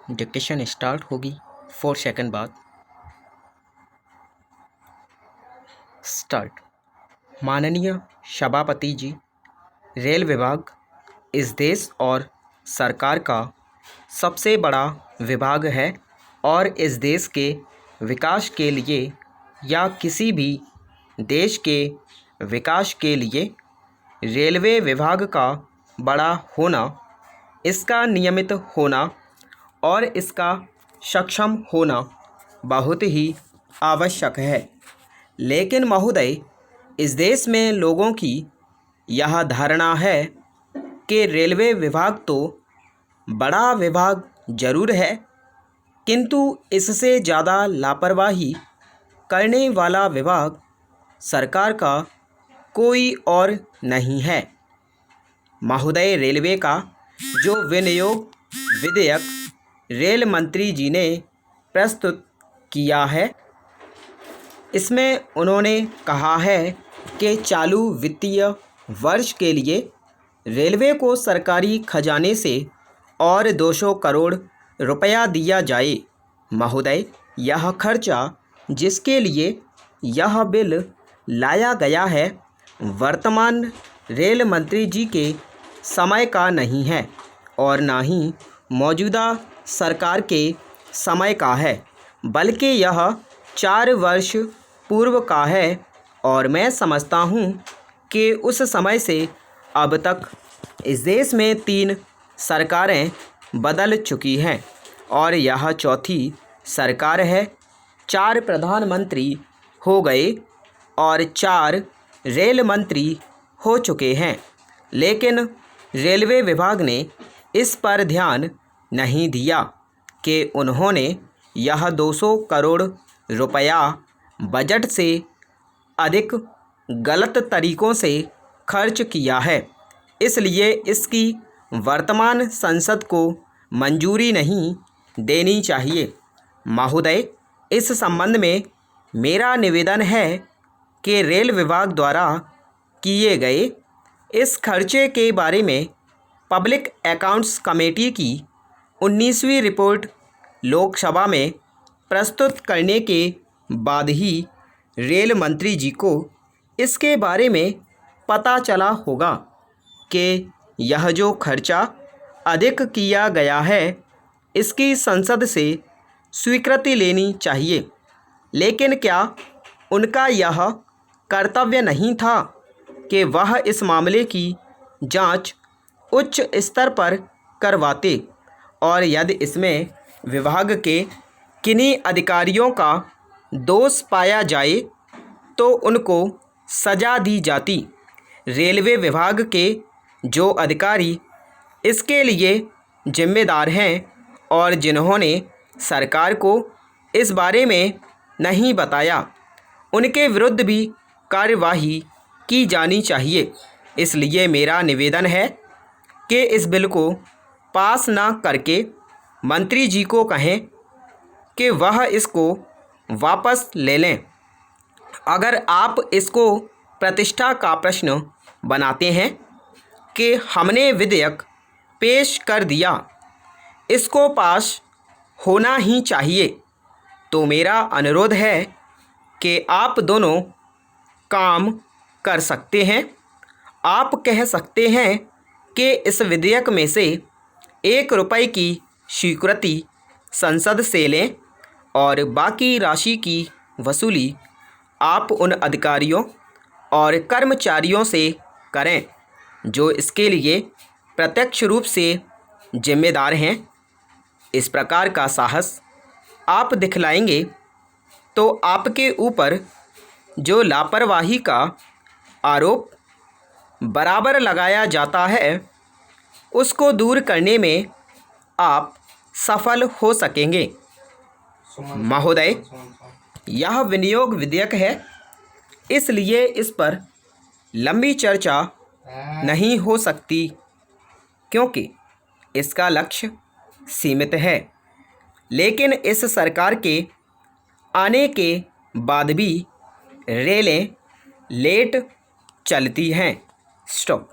Dictation start होगी 4 second बाद। Start. माननीय सभापति जी, रेल विभाग इस देश और सरकार का सबसे बड़ा विभाग है और इस देश के विकास के लिए या किसी भी देश के विकास के लिए रेलवे विभाग का बड़ा होना, इसका नियमित होना और इसका सक्षम होना बहुत ही आवश्यक है। लेकिन महोदय, इस देश में लोगों की यह धारणा है कि रेलवे विभाग तो बड़ा विभाग जरूर है, किंतु इससे ज़्यादा लापरवाही करने वाला विभाग सरकार का कोई और नहीं है। महोदय, रेलवे का जो विनियोग विधेयक रेल मंत्री जी ने प्रस्तुत किया है, इसमें उन्होंने कहा है कि चालू वित्तीय वर्ष के लिए रेलवे को सरकारी खजाने से और 200 करोड़ रुपया दिया जाए। महोदय, यह खर्चा जिसके लिए यह बिल लाया गया है, वर्तमान रेल मंत्री जी के समय का नहीं है और ना ही मौजूदा सरकार के समय का है, बल्कि यह 4 वर्ष पूर्व का है और मैं समझता हूँ कि उस समय से अब तक इस देश में 3 सरकारें बदल चुकी हैं और यह चौथी सरकार है। 4 प्रधानमंत्री हो गए और 4 रेल मंत्री हो चुके हैं, लेकिन रेलवे विभाग ने इस पर ध्यान नहीं दिया कि उन्होंने यह 200 करोड़ रुपया बजट से अधिक गलत तरीक़ों से खर्च किया है, इसलिए इसकी वर्तमान संसद को मंजूरी नहीं देनी चाहिए। महोदय, इस संबंध में मेरा निवेदन है कि रेल विभाग द्वारा किए गए इस खर्चे के बारे में पब्लिक अकाउंट्स कमेटी की 19वीं रिपोर्ट लोकसभा में प्रस्तुत करने के बाद ही रेल मंत्री जी को इसके बारे में पता चला होगा कि यह जो खर्चा अधिक किया गया है, इसकी संसद से स्वीकृति लेनी चाहिए। लेकिन क्या उनका यह कर्तव्य नहीं था कि वह इस मामले की जांच उच्च स्तर पर करवाते और यदि इसमें विभाग के किन्हीं अधिकारियों का दोष पाया जाए तो उनको सज़ा दी जाती। रेलवे विभाग के जो अधिकारी इसके लिए जिम्मेदार हैं और जिन्होंने सरकार को इस बारे में नहीं बताया, उनके विरुद्ध भी कार्यवाही की जानी चाहिए। इसलिए मेरा निवेदन है कि इस बिल को पास ना करके मंत्री जी को कहें कि वह इसको वापस ले लें। अगर आप इसको प्रतिष्ठा का प्रश्न बनाते हैं कि हमने विधेयक पेश कर दिया, इसको पास होना ही चाहिए, तो मेरा अनुरोध है कि आप दोनों काम कर सकते हैं। आप कह सकते हैं कि इस विधेयक में से 1 रुपये की स्वीकृति संसद से लें और बाकी राशि की वसूली आप उन अधिकारियों और कर्मचारियों से करें जो इसके लिए प्रत्यक्ष रूप से जिम्मेदार हैं। इस प्रकार का साहस आप दिखलाएंगे तो आपके ऊपर जो लापरवाही का आरोप बराबर लगाया जाता है, उसको दूर करने में आप सफल हो सकेंगे। महोदय, यह विनियोग विधेयक है, इसलिए इस पर लंबी चर्चा नहीं हो सकती क्योंकि इसका लक्ष्य सीमित है। लेकिन इस सरकार के आने के बाद भी रेलें लेट चलती हैं। स्टॉप।